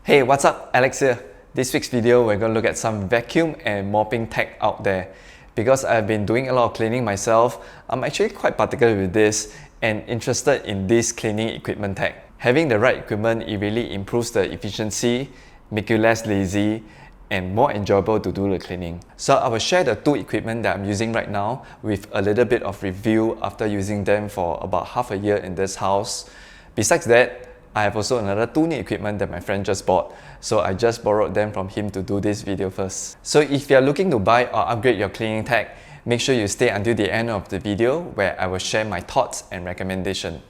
Hey, what's up? Alex here. This week's video, we're going to look at some vacuum and mopping tech out there. Because I've been doing a lot of cleaning myself, I'm actually quite particular with this and interested in this cleaning equipment tech. Having the right equipment, it really improves the efficiency, make you less lazy, and more enjoyable to do the cleaning. So I will share the two equipment that I'm using right now with a little bit of review after using them for about half a year in this house. Besides that, I have also another two new equipment that my friend just bought, so I just borrowed them from him to do this video first. So if you're looking to buy or upgrade your cleaning tech, make sure you stay until the end of the video where I will share my thoughts and recommendation.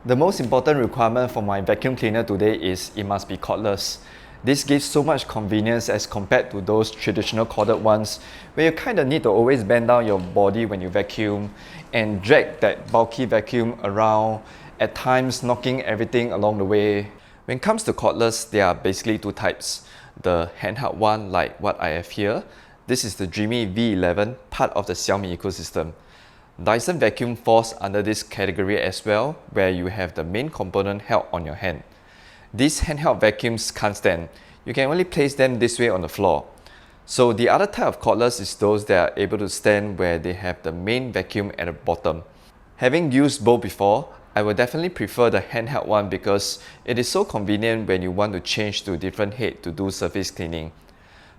The most important requirement for my vacuum cleaner today is it must be cordless. This gives so much convenience as compared to those traditional corded ones where you kind of need to always bend down your body when you vacuum and drag that bulky vacuum around, at times knocking everything along the way. When it comes to cordless, there are basically two types. The handheld one, like what I have here. This is the DREAME V11, part of the XIAOMI ecosystem. Dyson vacuum falls under this category as well, where you have the main component held on your hand. These handheld vacuums can't stand. You can only place them this way on the floor. So the other type of cordless is those that are able to stand where they have the main vacuum at the bottom. Having used both before, I would definitely prefer the handheld one because it is so convenient when you want to change to different head to do surface cleaning.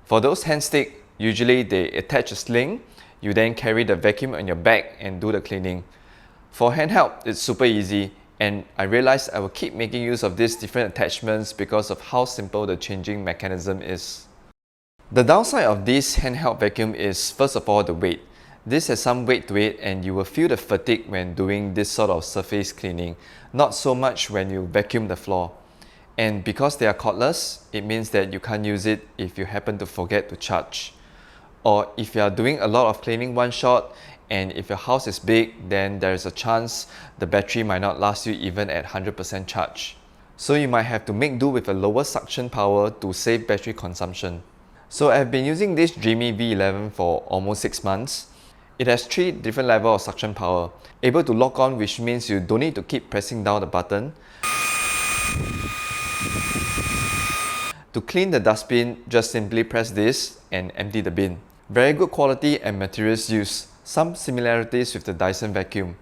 For those hand stick, usually they attach a sling, you then carry the vacuum on your back and do the cleaning. For handheld, it's super easy, and I realized I will keep making use of these different attachments because of how simple the changing mechanism is. The downside of this handheld vacuum is, first of all, the weight. This has some weight to it and you will feel the fatigue when doing this sort of surface cleaning, not so much when you vacuum the floor. And because they are cordless, it means that you can't use it if you happen to forget to charge. Or if you are doing a lot of cleaning one shot, and if your house is big, then there is a chance the battery might not last you even at 100% charge. So you might have to make do with a lower suction power to save battery consumption. So I've been using this DREAME V11 for almost 6 months. It has 3 different levels of suction power, able to lock on, which means you don't need to keep pressing down the button. To clean the dustbin, just simply press this and empty the bin. Very good quality and materials used, some similarities with the Dyson vacuum.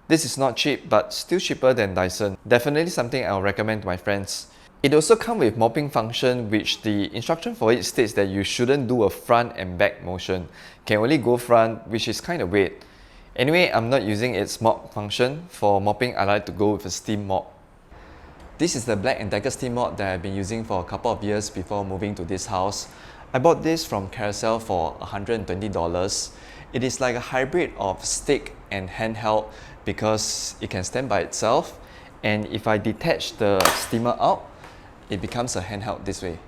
This is not cheap, but still cheaper than Dyson. Definitely something I'll recommend to my friends. It also comes with mopping function, which the instruction for it states that you shouldn't do a front and back motion. Can only go front, which is kind of weird. Anyway, I'm not using its mop function. For mopping, I like to go with a steam mop. This is the BLACK+DECKER steam mop that I've been using for a couple of years before moving to this house. I bought this from Carousel for $120. It is like a hybrid of stick and handheld because it can stand by itself. And if I detach the steamer out, it becomes a handheld this way.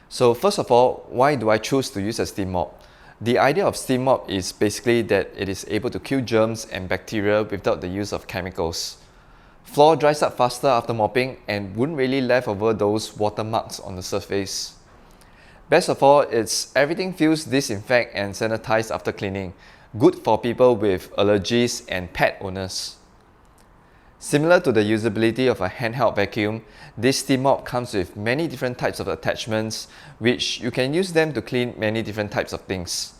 So first of all, why do I choose to use a steam mop? The idea of steam mop is basically that it is able to kill germs and bacteria without the use of chemicals. Floor dries up faster after mopping and wouldn't really leave over those watermarks on the surface. Best of all, everything feels disinfect and sanitized after cleaning, good for people with allergies and pet owners. Similar to the usability of a handheld vacuum, this steam mop comes with many different types of attachments, which you can use them to clean many different types of things.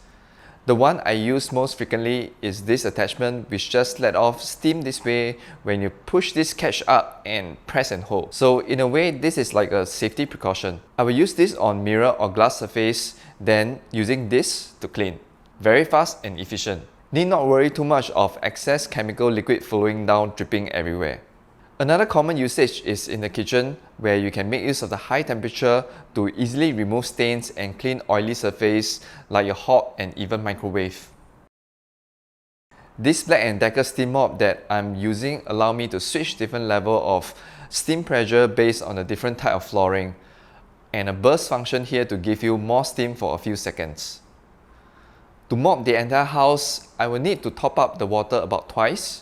The one I use most frequently is this attachment, which just let off steam this way when you push this catch up and press and hold. So in a way, this is like a safety precaution. I will use this on mirror or glass surface, then using this to clean. Very fast and efficient. Need not worry too much of excess chemical liquid flowing down, dripping everywhere. Another common usage is in the kitchen, where you can make use of the high temperature to easily remove stains and clean oily surface like your hob and even microwave. This BLACK+DECKER steam mop that I'm using allow me to switch different level of steam pressure based on the different type of flooring, and a burst function here to give you more steam for a few seconds. To mop the entire house, I will need to top up the water about twice.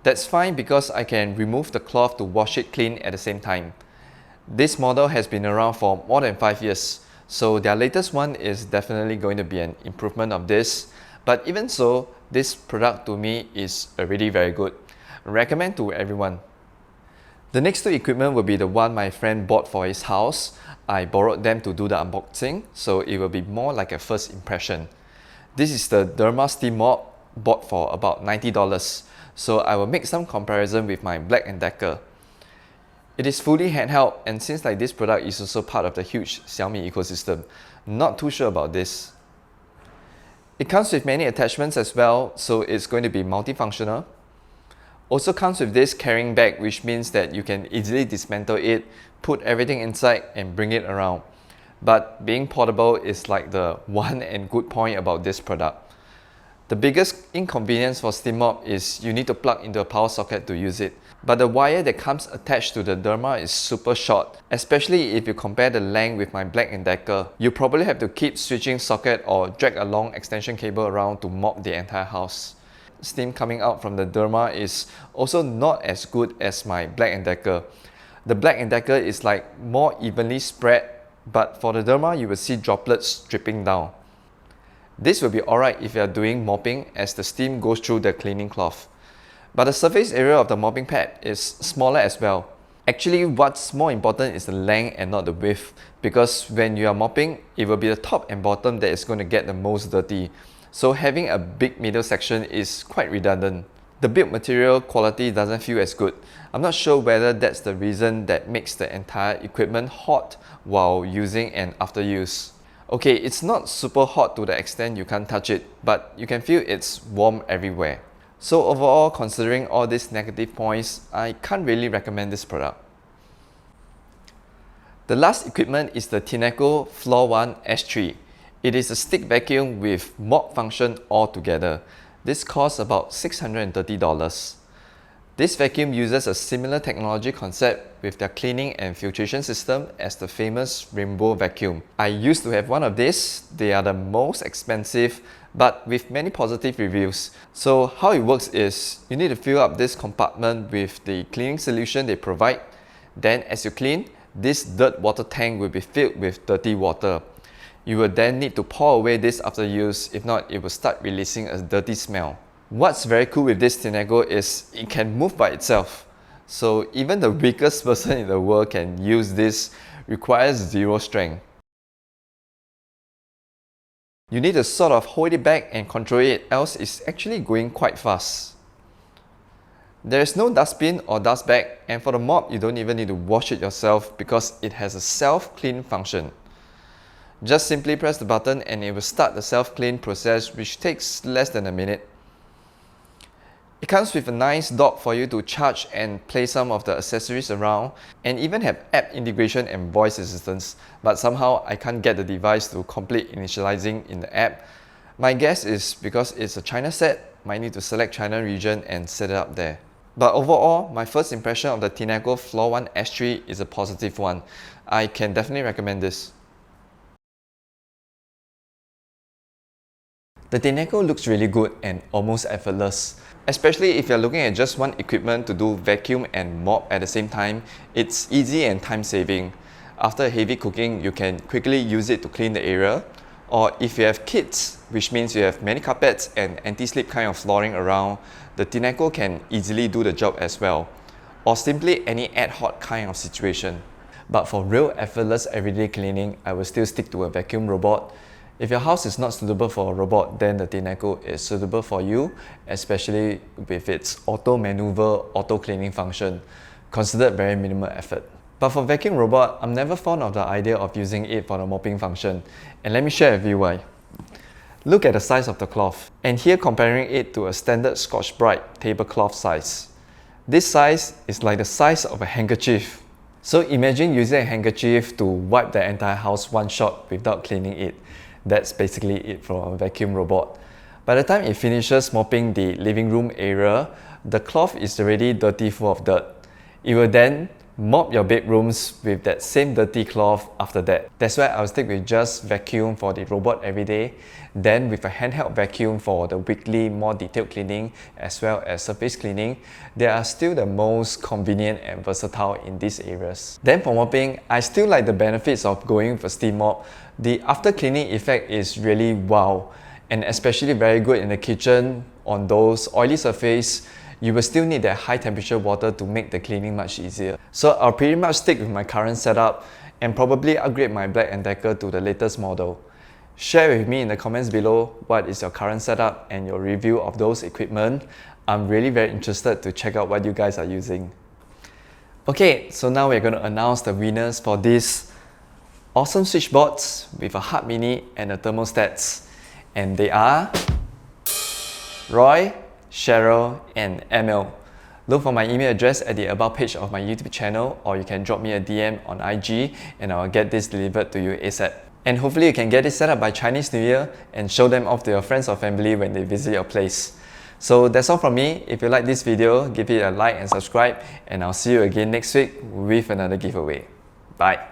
That's fine because I can remove the cloth to wash it clean at the same time. This model has been around for more than 5 years, so their latest one is definitely going to be an improvement of this. But even so, this product to me is already very good. Recommend to everyone. The next two equipment will be the one my friend bought for his house. I borrowed them to do the unboxing, so it will be more like a first impression. This is the Derma Steam Mop, bought for about $90. So I will make some comparison with my BLACK+DECKER. It is fully handheld, and since like this product is also part of the huge XIAOMI ecosystem, not too sure about this. It comes with many attachments as well, so it's going to be multifunctional. Also comes with this carrying bag, which means that you can easily dismantle it, put everything inside and bring it around. But being portable is like the one and good point about this product. The biggest inconvenience for Steam Mop is you need to plug into a power socket to use it. But the wire that comes attached to the Derma is super short, especially if you compare the length with my BLACK+DECKER. You probably have to keep switching socket or drag a long extension cable around to mop the entire house. Steam coming out from the Derma is also not as good as my BLACK+DECKER. The BLACK+DECKER is like more evenly spread, but for the Derma you will see droplets dripping down. This will be alright if you are doing mopping, as the steam goes through the cleaning cloth. But the surface area of the mopping pad is smaller as well. Actually, what's more important is the length and not the width, because when you are mopping, it will be the top and bottom that is going to get the most dirty. So having a big middle section is quite redundant. The build material quality doesn't feel as good. I'm not sure whether that's the reason that makes the entire equipment hot while using and after use. Okay, it's not super hot to the extent you can't touch it, but you can feel it's warm everywhere. So overall, considering all these negative points, I can't really recommend this product. The last equipment is the TINECO Floor 1 S3. It is a stick vacuum with mop function altogether. This costs about $630. This vacuum uses a similar technology concept with their cleaning and filtration system as the famous Rainbow vacuum. I used to have one of these. They are the most expensive, but with many positive reviews. So how it works is, you need to fill up this compartment with the cleaning solution they provide. Then as you clean, this dirt water tank will be filled with dirty water. You will then need to pour away this after use, if not it will start releasing a dirty smell. What's very cool with this TINECO is it can move by itself. So even the weakest person in the world can use this, requires zero strength. You need to sort of hold it back and control it, else it's actually going quite fast. There is no dustbin or dust bag, and for the mop you don't even need to wash it yourself because it has a self-clean function. Just simply press the button and it will start the self-clean process, which takes less than a minute. It comes with a nice dock for you to charge and place some of the accessories around, and even have app integration and voice assistance, but somehow I can't get the device to complete initializing in the app. My guess is because it's a China set, might need to select China region and set it up there. But overall, my first impression of the TINECO Floor 1 S3 is a positive one. I can definitely recommend this. The TINECO looks really good and almost effortless. Especially if you're looking at just one equipment to do vacuum and mop at the same time, it's easy and time saving. After heavy cooking, you can quickly use it to clean the area. Or if you have kids, which means you have many carpets and anti-slip kind of flooring around, the TINECO can easily do the job as well. Or simply any ad hoc kind of situation. But for real effortless everyday cleaning, I will still stick to a vacuum robot. If your house is not suitable for a robot, then the TINECO is suitable for you, especially with its auto maneuver, auto cleaning function, considered very minimal effort. But for vacuum robot, I'm never fond of the idea of using it for the mopping function, and let me share with you why. Look at the size of the cloth, and here comparing it to a standard Scotch-Brite tablecloth size. This size is like the size of a handkerchief. So imagine using a handkerchief to wipe the entire house one shot without cleaning it. That's basically it from a vacuum robot. By the time it finishes mopping the living room area, the cloth is already dirty, full of dirt. It will then mop your bedrooms with that same dirty cloth after that. That's why I'll stick with just vacuum for the robot every day, then with a handheld vacuum for the weekly more detailed cleaning as well as surface cleaning. They are still the most convenient and versatile in these areas. Then for mopping, I still like the benefits of going with a steam mop. The after cleaning effect is really wow, and especially very good in the kitchen on those oily surface. you will still need that high temperature water to make the cleaning much easier. So I'll pretty much stick with my current setup and probably upgrade my BLACK+DECKER to the latest model. Share with me in the comments below what is your current setup and your review of those equipment. I'm really very interested to check out what you guys are using. Okay, so now we're going to announce the winners for these awesome switchboards with a hub mini and a thermostats. And they are Roy, Cheryl, and Emil. Look for my email address at the about page of my YouTube channel, or you can drop me a DM on IG and I'll get this delivered to you ASAP. And hopefully you can get it set up by Chinese New Year and show them off to your friends or family when they visit your place. So that's all from me. If you like this video, give it a like and subscribe, and I'll see you again next week with another giveaway. Bye!